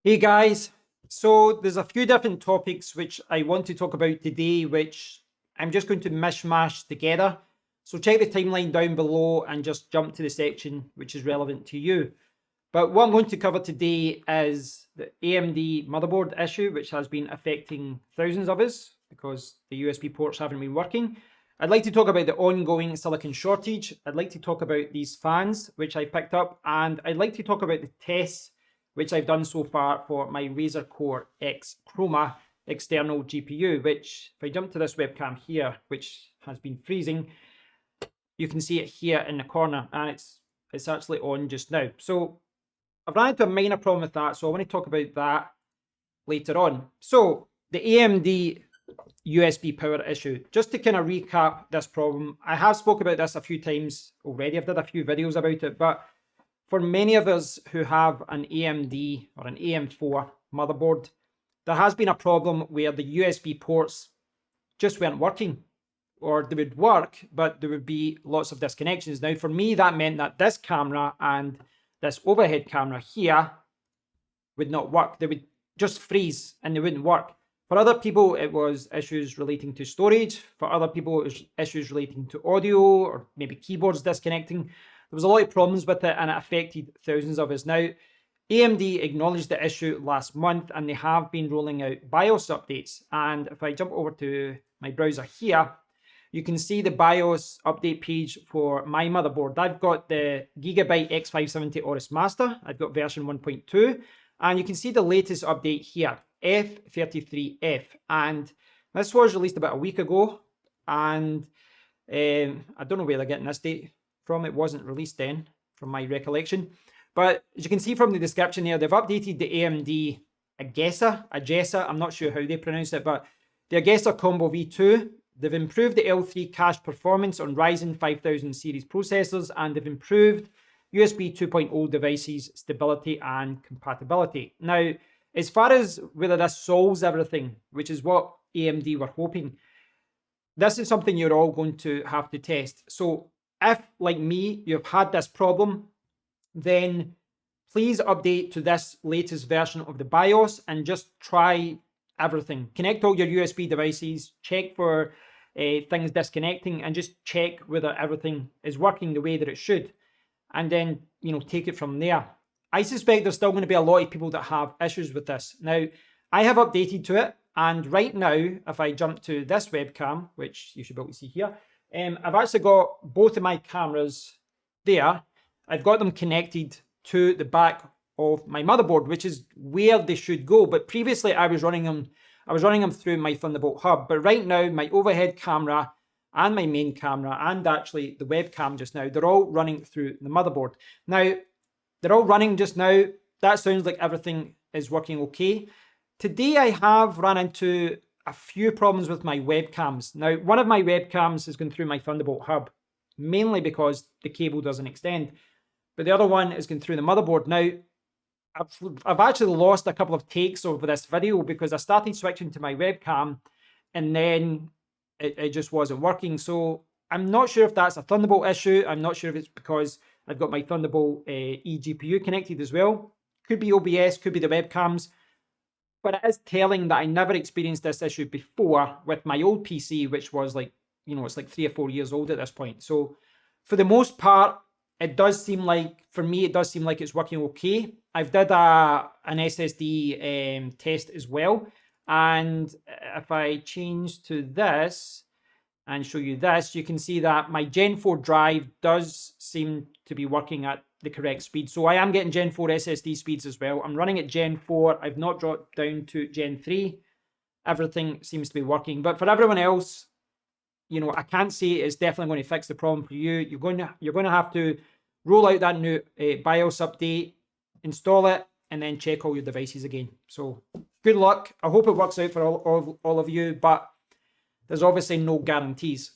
Hey guys, so there's a few different topics which I want to talk about today, which I'm just going to mishmash together. So check the timeline down below and just jump to the section which is relevant to you. But what I'm going to cover today is the AMD motherboard issue, which has been affecting thousands of us because the USB ports haven't been working. I'd like to talk about the ongoing silicon shortage. I'd like to talk about these fans, which I picked up, and I'd like to talk about the tests which I've done so far for my Razer Core X Chroma external GPU, which if I jump to this webcam here, which has been freezing, you can see it here in the corner, and it's actually on just now. So I've run into a minor problem with that, so I want to talk about that later on. So the AMD USB power issue. Just to kind of recap this problem, I have spoke about this a few times already. I've done a few videos about it, but for many of us who have an AMD or an AM4 motherboard, there has been a problem where the USB ports just weren't working, or they would work, but there would be lots of disconnections. Now, for me, that meant that this camera and this overhead camera here would not work. They would just freeze and they wouldn't work. For other people, it was issues relating to storage. For other people, it was issues relating to audio or maybe keyboards disconnecting. There was a lot of problems with it and it affected thousands of us. Now, AMD acknowledged the issue last month and they have been rolling out BIOS updates. And if I jump over to my browser here, you can see the BIOS update page for my motherboard. I've got the Gigabyte X570 Aorus Master. I've got version 1.2. And you can see the latest update here, F33F. And this was released about a week ago. And I don't know where they're getting this date from. It wasn't released then, from my recollection. But as you can see from the description here, they've updated the AMD Agesa. I'm not sure how they pronounce it, but the Agesa Combo V2. They've improved the L3 cache performance on Ryzen 5000 series processors, and they've improved USB 2.0 devices stability and compatibility. Now, as far as whether this solves everything, which is what AMD were hoping, this is something you're all going to have to test. So if, like me, you've had this problem, then please update to this latest version of the BIOS and just try everything. Connect all your USB devices, check for things disconnecting, and just check whether everything is working the way that it should. And then, take it from there. I suspect there's still going to be a lot of people that have issues with this. Now, I have updated to it, and right now, if I jump to this webcam, which you should be able to see here, I've actually got both of my cameras there. I've got them connected to the back of my motherboard, which is where they should go. But previously, I was running them through my Thunderbolt hub. But right now, my overhead camera and my main camera, and actually the webcam just now, they're all running through the motherboard. Now, they're all running just now. That sounds like everything is working okay. Today, I have run into a few problems with my webcams. Now, one of my webcams has gone through my Thunderbolt hub, mainly because the cable doesn't extend. But the other one is going through the motherboard. Now, I've actually lost a couple of takes over this video because I started switching to my webcam and then it just wasn't working. So I'm not sure if that's a Thunderbolt issue. I'm not sure if it's because I've got my Thunderbolt eGPU connected as well. Could be OBS, could be the webcams. But it is telling that I never experienced this issue before with my old PC, which was like, it's like 3 or 4 years old at this point. So for the most part, it does seem like, for me, it does seem like it's working okay. I've did an SSD test as well. And if I change to this and show you this, you can see that my Gen 4 drive does seem to be working at the correct speed. So I am getting Gen 4 SSD speeds as well. I'm running at Gen 4. I've not dropped down to Gen 3. Everything seems to be working. But for everyone else, I can't say it's definitely going to fix the problem for you. You're going to have to roll out that new BIOS update, install it, and then check all your devices again. So good luck. I hope it works out for all of you, but there's obviously no guarantees.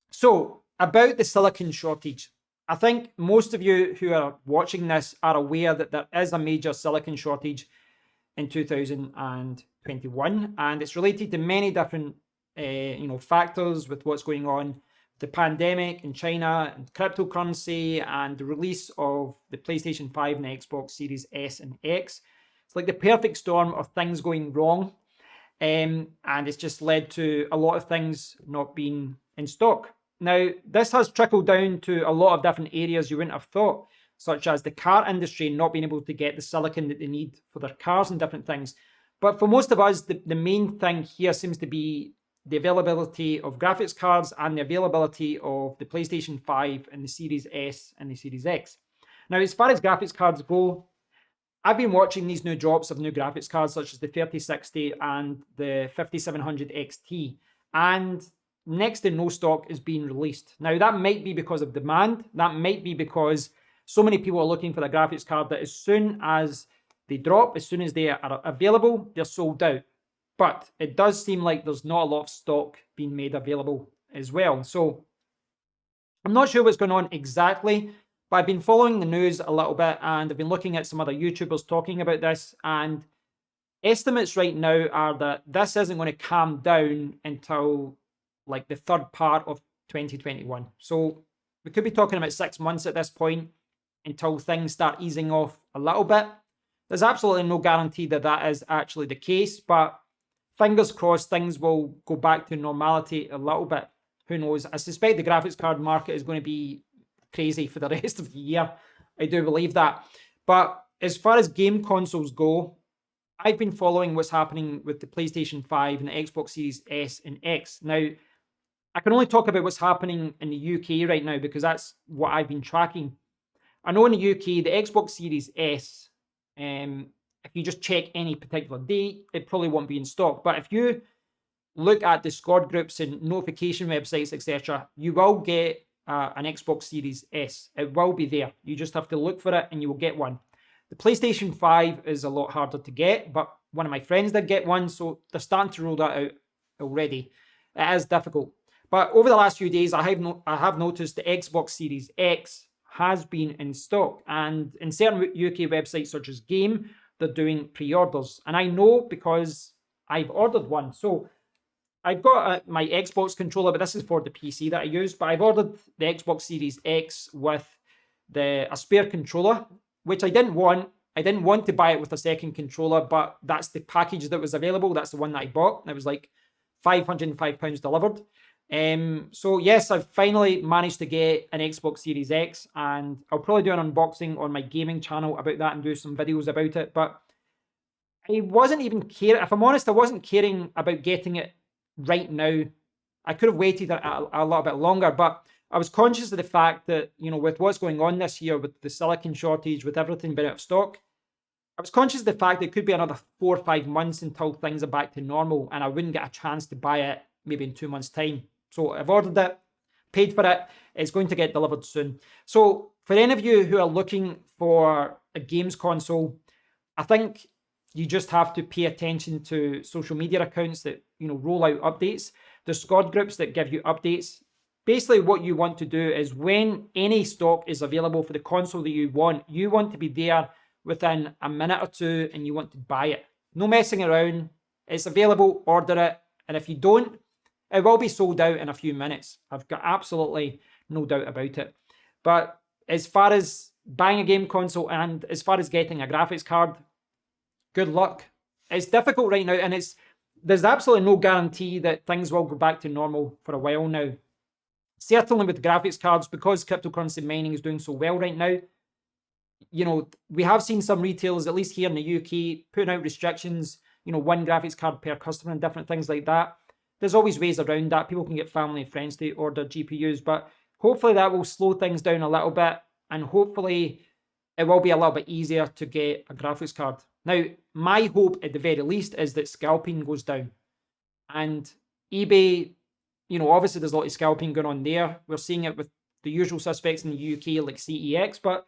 So about the silicon shortage, I think most of you who are watching this are aware that there is a major silicon shortage in 2021, and it's related to many different factors with what's going on, the pandemic in China and cryptocurrency and the release of the PlayStation 5 and Xbox Series S and X. It's like the perfect storm of things going wrong. And it's just led to a lot of things not being in stock. Now, this has trickled down to a lot of different areas you wouldn't have thought, such as the car industry not being able to get the silicon that they need for their cars and different things. But for most of us, the main thing here seems to be the availability of graphics cards and the availability of the PlayStation 5 and the Series S and the Series X. Now, as far as graphics cards go, I've been watching these new drops of new graphics cards such as the 3060 and the 5700 XT, and next to no stock is being released. Now, that might be because of demand. That might be because so many people are looking for the graphics card that as soon as they drop, as soon as they are available, they're sold out. But it does seem like there's not a lot of stock being made available as well. So I'm not sure what's going on exactly, but I've been following the news a little bit and I've been looking at some other YouTubers talking about this, and estimates right now are that this isn't going to calm down until like the third part of 2021. So we could be talking about 6 months at this point until things start easing off a little bit. There's absolutely no guarantee that that is actually the case, but fingers crossed things will go back to normality a little bit. Who knows? I suspect the graphics card market is going to be crazy for the rest of the year. I do believe that. But as far as game consoles go, I've been following what's happening with the PlayStation 5 and the Xbox Series S and X. Now, I can only talk about what's happening in the UK right now because that's what I've been tracking. I know in the UK, the Xbox Series S, if you just check any particular date, it probably won't be in stock. But if you look at Discord groups and notification websites, etc., you will get an Xbox Series S. It will be there. You just have to look for it and you will get one. The PlayStation 5 is a lot harder to get, but one of my friends did get one, so they're starting to roll that out already. It is difficult. But over the last few days, I have noticed the Xbox Series X has been in stock. And in certain UK websites such as Game, they're doing pre-orders. And I know because I've ordered one. So I've got my Xbox controller, but this is for the PC that I use. But I've ordered the Xbox Series X with a spare controller, which I didn't want. I didn't want to buy it with a second controller, but that's the package that was available. That's the one that I bought. It was like £505 delivered. So yes, I've finally managed to get an Xbox Series X, and I'll probably do an unboxing on my gaming channel about that and do some videos about it. But I wasn't even caring. If I'm honest, I wasn't caring about getting it right now. I could have waited a little bit longer, but I was conscious of the fact that, you know, with what's going on this year, with the silicon shortage, with everything being out of stock, I was conscious of the fact that it could be another 4 or 5 months until things are back to normal, and I wouldn't get a chance to buy it maybe in 2 months' time. So I've ordered it, paid for it. It's going to get delivered soon. So for any of you who are looking for a games console, I think you just have to pay attention to social media accounts that, you know, roll out updates. The Discord groups that give you updates. Basically, what you want to do is when any stock is available for the console that you want to be there within a minute or two and you want to buy it. No messing around. It's available, order it. And if you don't, it will be sold out in a few minutes. I've got absolutely no doubt about it. But as far as buying a game console and as far as getting a graphics card, good luck. It's difficult right now, and there's absolutely no guarantee that things will go back to normal for a while now. Certainly with graphics cards, because cryptocurrency mining is doing so well right now, you know, we have seen some retailers, at least here in the UK, putting out restrictions, you know, 1 graphics card per customer and different things like that. There's always ways around that. People can get family and friends to order GPUs, but hopefully that will slow things down a little bit, and hopefully it will be a little bit easier to get a graphics card. Now, my hope at the very least is that scalping goes down. And eBay, you know, obviously there's a lot of scalping going on there. We're seeing it with the usual suspects in the UK like CEX, but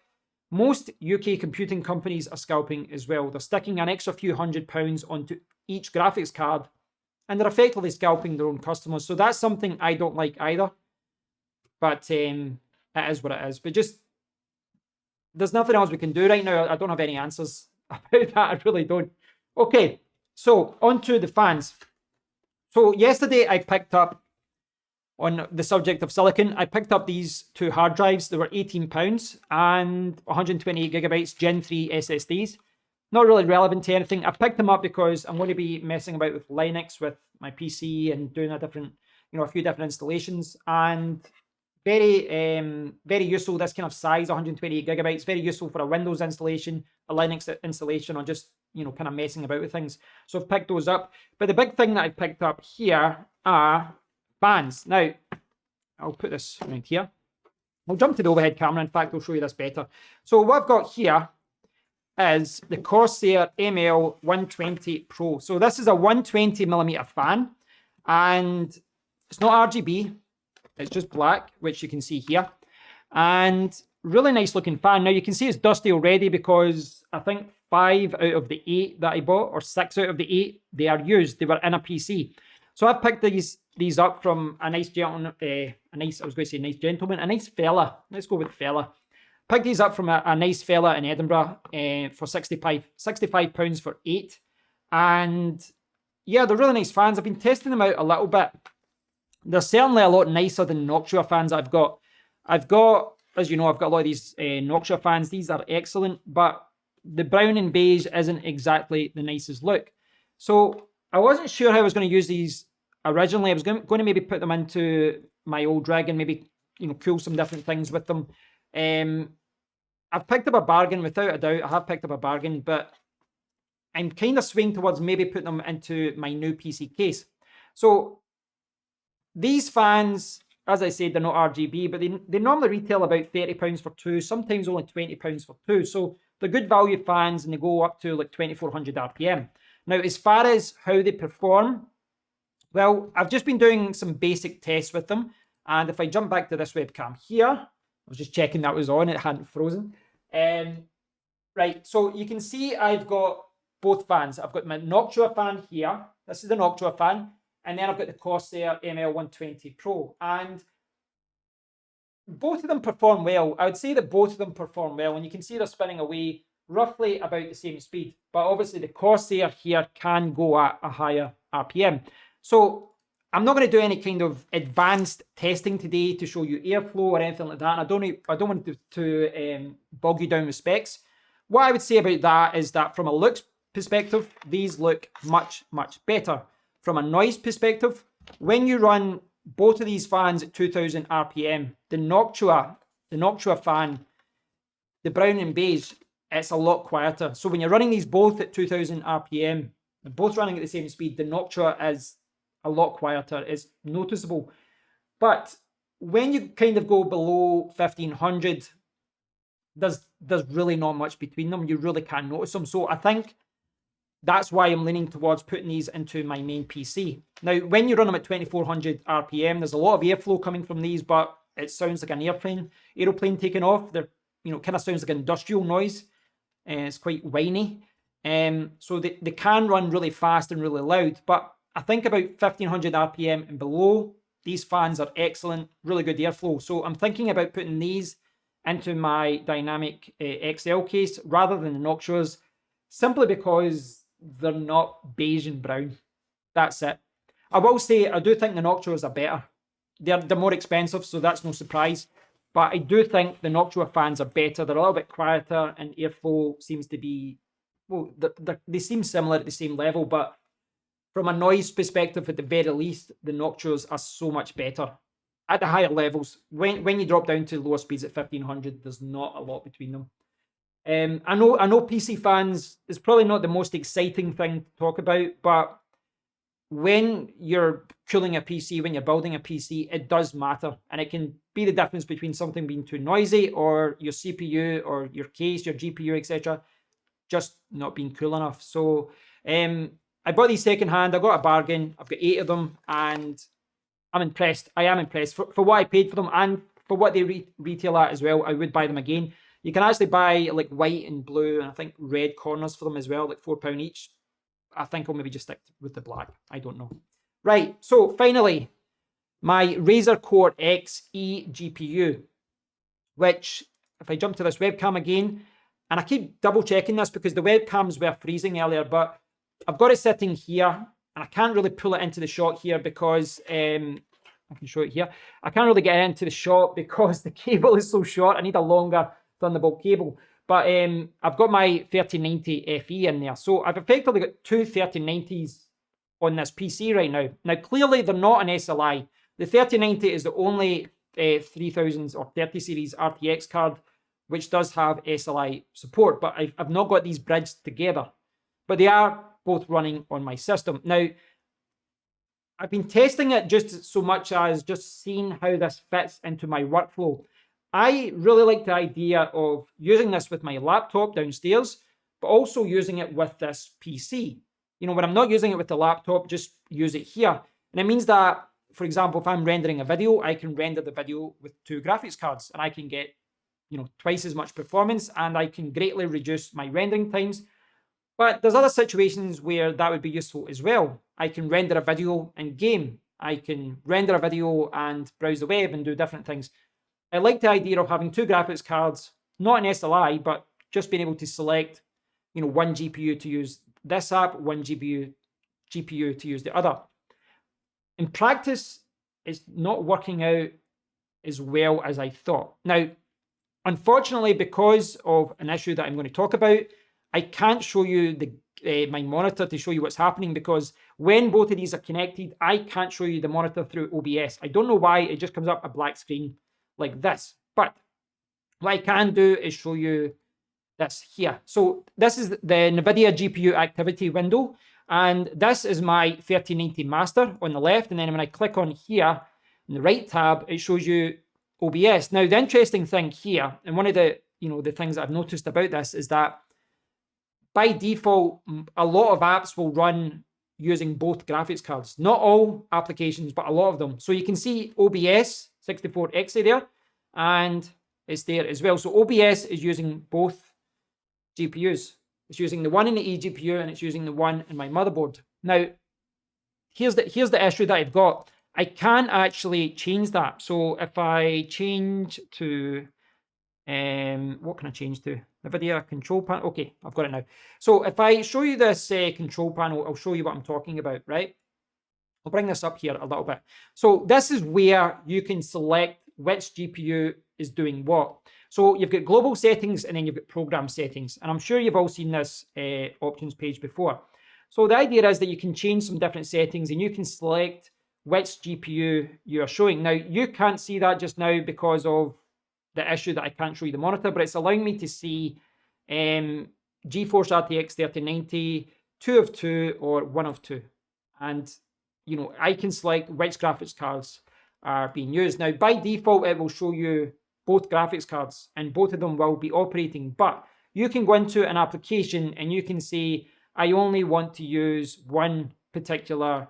most UK computing companies are scalping as well. They're sticking an extra few £100 onto each graphics card, and they're effectively scalping their own customers. So that's something I don't like either. But it is what it is. But just, there's nothing else we can do right now. I don't have any answers about that. I really don't. Okay, so on to the fans. So yesterday I picked up, on the subject of silicon, I picked up these 2 hard drives. They were £18 and 128 gigabytes Gen 3 SSDs. not really relevant to anything. I've picked them up because I'm going to be messing about with Linux with my PC and doing a different, a few different installations, and very useful. This kind of size, 128 gigabytes, very useful for a Windows installation, a Linux installation, or just kind of messing about with things. So I've picked those up. But the big thing that I've picked up here are fans. Now I'll put this around here. I'll jump to the overhead camera. In fact, I'll show you this better. So what I've got here is the Corsair ML120 Pro. So this is a 120mm fan, and it's not RGB. It's just black, which you can see here. And really nice looking fan. Now you can see it's dusty already because I think 5 out of the 8 that I bought, or 6 out of the 8, they are used. They were in a PC. So I've picked these up from a nice gentleman, a nice fella. Let's go with fella. Picked these up from a nice fella in Edinburgh for £65 for 8. And yeah, they're really nice fans. I've been testing them out a little bit. They're certainly a lot nicer than Noctua fans that I've got. As you know, I've got a lot of these Noctua fans. These are excellent, but the brown and beige isn't exactly the nicest look. So I wasn't sure how I was going to use these originally. I was going to maybe put them into my old rig and maybe cool some different things with them. I've picked up a bargain, without a doubt. I have picked up a bargain, but I'm kind of swaying towards maybe putting them into my new PC case. So these fans, as I said, they're not RGB, but they normally retail about £30 for 2, sometimes only £20 for 2. So they're good value fans, and they go up to like 2400 RPM. Now, as far as how they perform, well, I've just been doing some basic tests with them. And if I jump back to this webcam here, I was just checking that was on, it hadn't frozen. Right, so you can see I've got both fans. I've got my Noctua fan here. This is the Noctua fan. And then I've got the Corsair ML120 Pro. And both of them perform well. I would say that both of them perform well. And you can see they're spinning away roughly about the same speed. But obviously the Corsair here can go at a higher RPM. So I'm not going to do any kind of advanced testing today to show you airflow or anything like that. And I don't want to bog you down with specs. What I would say about that is that from a looks perspective, these look much, much better. From a noise perspective, when you run both of these fans at 2000 RPM, the Noctua fan, the brown and beige, it's a lot quieter. So when you're running these both at 2000 RPM, they're both running at the same speed, the Noctua is a lot quieter. It's noticeable. But when you kind of go below 1500, there's really not much between them. You really can't notice them. So I think that's why I'm leaning towards putting these into my main PC. Now, when you run them at 2400 RPM, there's a lot of airflow coming from these, but it sounds like an aeroplane taking off. They're, kind of sounds like industrial noise. And it's quite whiny. So they can run really fast and really loud, but I think about 1500 RPM and below, these fans are excellent, really good airflow. So I'm thinking about putting these into my dynamic XL case rather than the Noctuas, simply because they're not beige and brown. That's it. I will say I do think the Noctuas are better. They're more expensive, so that's no surprise. But I do think the Noctua fans are better. They're a little bit quieter, and airflow seems to be, well, they seem similar at the same level, but from a noise perspective, at the very least, the Noctuas are so much better. At the higher levels, when you drop down to lower speeds at 1500, there's not a lot between them. I know PC fans is probably not the most exciting thing to talk about, but when you're cooling a PC, when you're building a PC, it does matter. And it can be the difference between something being too noisy or your CPU or your case, your GPU, etc., just not being cool enough. So I bought these secondhand. I got a bargain. I've got 8 of them, and I'm impressed. I am impressed for what I paid for them and for what they retail at as well. I would buy them again. You can actually buy like white and blue and I think red corners for them as well, like £4 each. I think I'll maybe just stick with the black. I don't know. Right, so finally, my Razer Core X eGPU, which, if I jump to this webcam again, and I keep double checking this because the webcams were freezing earlier, but I've got it sitting here, and I can't really pull it into the shot here because, I can show it here. I can't really get it into the shot because the cable is so short. I need a longer Thunderbolt cable. But I've got my 3090 FE in there. So I've effectively got two 3090s on this PC right now. Now, clearly, they're not an SLI. The 3090 is the only 3000s or 30 series RTX card which does have SLI support, but I've not got these bridged together. But they are both running on my system. Now, I've been testing it just so much as just seeing how this fits into my workflow. I really like the idea of using this with my laptop downstairs, but also using it with this PC. You know, when I'm not using it with the laptop, just use it here. And it means that, for example, if I'm rendering a video, I can render the video with two graphics cards and I can get, you know, twice as much performance and I can greatly reduce my rendering times. But there's other situations where that would be useful as well. I can render a video and game. I can render a video and browse the web and do different things. I like the idea of having two graphics cards, not an SLI, but just being able to select, you know, one GPU to use this app, one GPU to use the other. In practice, it's not working out as well as I thought. Now, unfortunately, because of an issue that I'm going to talk about, I can't show you my monitor to show you what's happening, because when both of these are connected, I can't show you the monitor through OBS. I don't know why, it just comes up a black screen like this. But what I can do is show you this here. So this is the NVIDIA GPU activity window, and this is my 3090 master on the left, and then when I click on here in the right tab, it shows you OBS. Now, the interesting thing here, and one of the things that I've noticed about this is that by default, a lot of apps will run using both graphics cards. Not all applications, but a lot of them. So you can see OBS 64X there, and it's there as well. So OBS is using both GPUs. It's using the one in the eGPU and it's using the one in my motherboard. Now, here's the issue that I've got. I can't actually change that. So if I change to, what can I change to? NVIDIA control panel. Okay, I've got it now. So if I show you this control panel, I'll show you what I'm talking about, right? I'll bring this up here a little bit. So this is where you can select which GPU is doing what. So you've got global settings and then you've got program settings. And I'm sure you've all seen this options page before. So the idea is that you can change some different settings and you can select which GPU you are showing. Now, you can't see that just now because of the issue that I can't show you the monitor, but it's allowing me to see GeForce RTX 3090, 2 of 2 or 1 of 2. And, you know, I can select which graphics cards are being used. Now, by default, it will show you both graphics cards and both of them will be operating, but you can go into an application and you can say, I only want to use one particular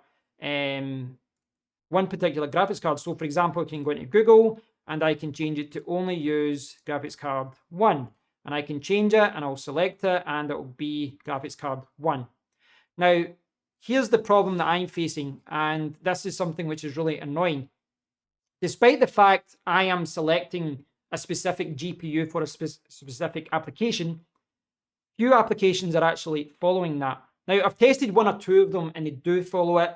graphics card. So for example, I can go into Google and I can change it to only use graphics card 1. And I can change it and I'll select it and it will be graphics card 1. Now, here's the problem that I'm facing, and this is something which is really annoying. Despite the fact I am selecting a specific GPU for a specific application, few applications are actually following that. Now, I've tested one or two of them and they do follow it.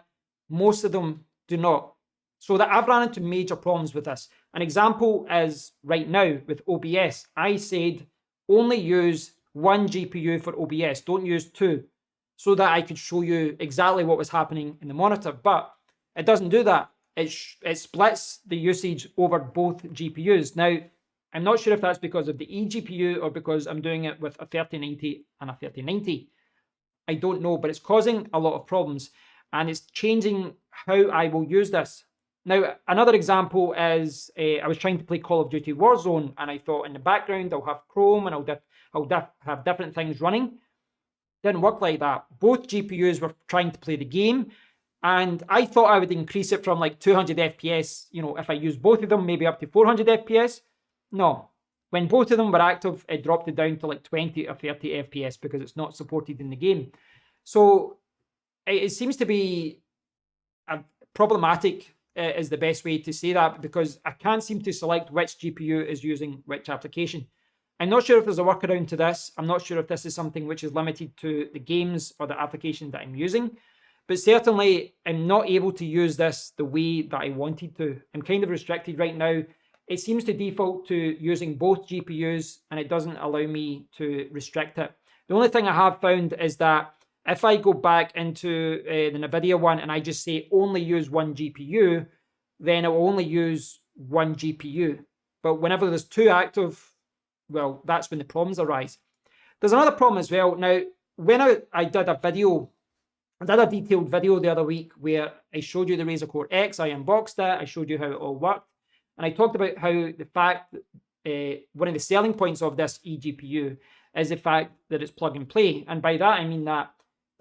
Most of them do not. So that I've run into major problems with this. An example is right now with OBS. I said only use one GPU for OBS, don't use two, so that I could show you exactly what was happening in the monitor. But it doesn't do that. It splits the usage over both GPUs. Now, I'm not sure if that's because of the eGPU or because I'm doing it with a 3090 and a 3090. I don't know, but it's causing a lot of problems and it's changing how I will use this. Now, another example is I was trying to play Call of Duty Warzone and I thought in the background I'll have Chrome and I'll have different things running. Didn't work like that. Both GPUs were trying to play the game and I thought I would increase it from like 200 FPS, you know, if I use both of them, maybe up to 400 FPS. No. When both of them were active, it dropped it down to like 20 or 30 FPS because it's not supported in the game. So it seems to be problematic is the best way to say that, because I can't seem to select which GPU is using which application. I'm not sure if there's a workaround to this. I'm not sure if this is something which is limited to the games or the application that I'm using, but certainly I'm not able to use this the way that I wanted to. I'm kind of restricted right now it seems to default to using both GPUs, and it doesn't allow me to restrict it. The only thing I have found is that if I go back into the NVIDIA one and I just say only use one GPU, then it will only use one GPU. But whenever there's two active, well, that's when the problems arise. There's another problem as well. Now, when I did a video, I did a detailed video the other week where I showed you the Razer Core X, I unboxed it, I showed you how it all worked, and I talked about how the fact that one of the selling points of this eGPU is the fact that it's plug and play. And by that, I mean that,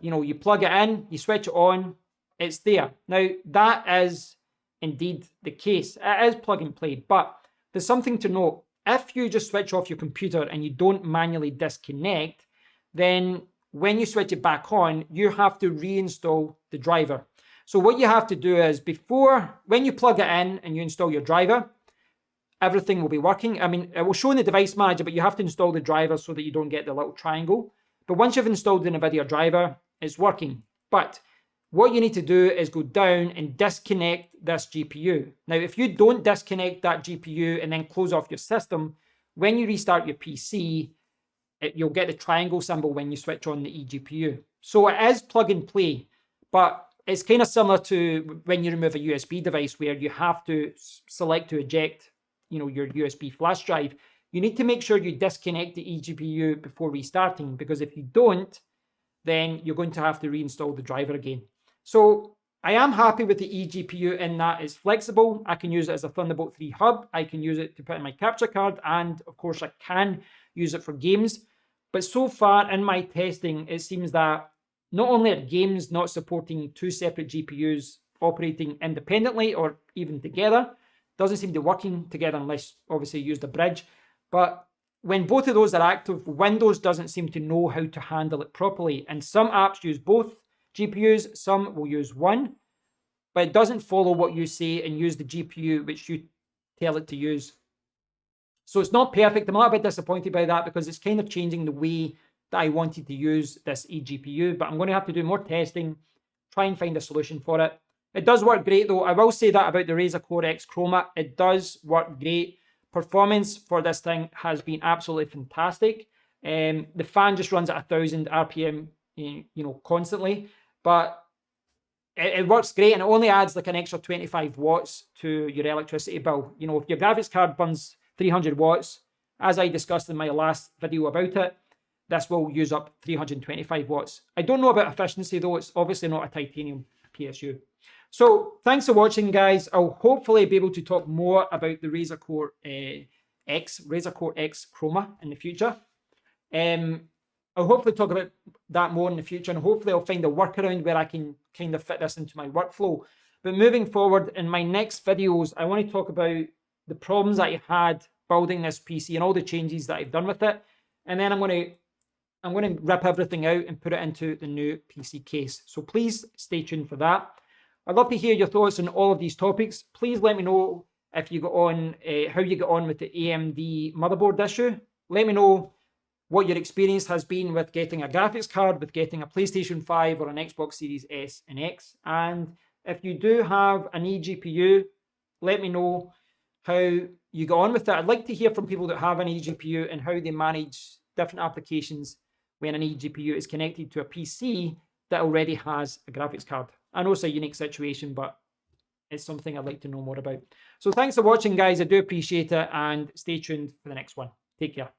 you know, you plug it in, you switch it on, it's there. Now, that is indeed the case. It is plug and play, but there's something to note. If you just switch off your computer and you don't manually disconnect, then when you switch it back on, you have to reinstall the driver. So what you have to do is when you plug it in and you install your driver, everything will be working. I mean, it will show in the device manager, but you have to install the driver so that you don't get the little triangle. But once you've installed the NVIDIA driver, it's working. But what you need to do is go down and disconnect this GPU. Now, if you don't disconnect that GPU and then close off your system, when you restart your PC, you'll get the triangle symbol when you switch on the eGPU. So it is plug and play, but it's kind of similar to when you remove a USB device where you have to select to eject, you know, your USB flash drive. You need to make sure you disconnect the eGPU before restarting, because if you don't, then you're going to have to reinstall the driver again. So I am happy with the eGPU in that it's flexible. I can use it as a Thunderbolt 3 hub. I can use it to put in my capture card, and of course I can use it for games. But so far in my testing, it seems that not only are games not supporting two separate GPUs operating independently or even together, doesn't seem to be working together unless obviously you use the bridge. But when both of those are active, Windows doesn't seem to know how to handle it properly. And some apps use both GPUs, some will use one, but it doesn't follow what you say and use the GPU which you tell it to use. So it's not perfect. I'm a little bit disappointed by that because it's kind of changing the way that I wanted to use this eGPU, but I'm going to have to do more testing, try and find a solution for it. It does work great though. I will say that about the Razer Core X Chroma. It does work great. Performance for this thing has been absolutely fantastic. The fan just runs at 1000 RPM, you know, constantly, but it works great, and it only adds like an extra 25 watts to your electricity bill. You know, if your graphics card burns 300 watts, as I discussed in my last video about it, this will use up 325 watts. I don't know about efficiency though. It's obviously not a titanium PSU. So thanks for watching, guys. I'll hopefully be able to talk more about the Razer Core X Chroma in the future. I'll hopefully talk about that more in the future, and hopefully I'll find a workaround where I can kind of fit this into my workflow. But moving forward, in my next videos, I want to talk about the problems that I had building this PC and all the changes that I've done with it. And then I'm going to rip everything out and put it into the new PC case. So please stay tuned for that. I'd love to hear your thoughts on all of these topics. Please let me know if you got on, how you got on with the AMD motherboard issue. Let me know what your experience has been with getting a graphics card, with getting a PlayStation 5 or an Xbox Series S and X. And if you do have an eGPU, let me know how you go on with that. I'd like to hear from people that have an eGPU and how they manage different applications when an eGPU is connected to a PC that already has a graphics card. I know it's a unique situation, but it's something I'd like to know more about. So thanks for watching, guys. I do appreciate it, and stay tuned for the next one. Take care.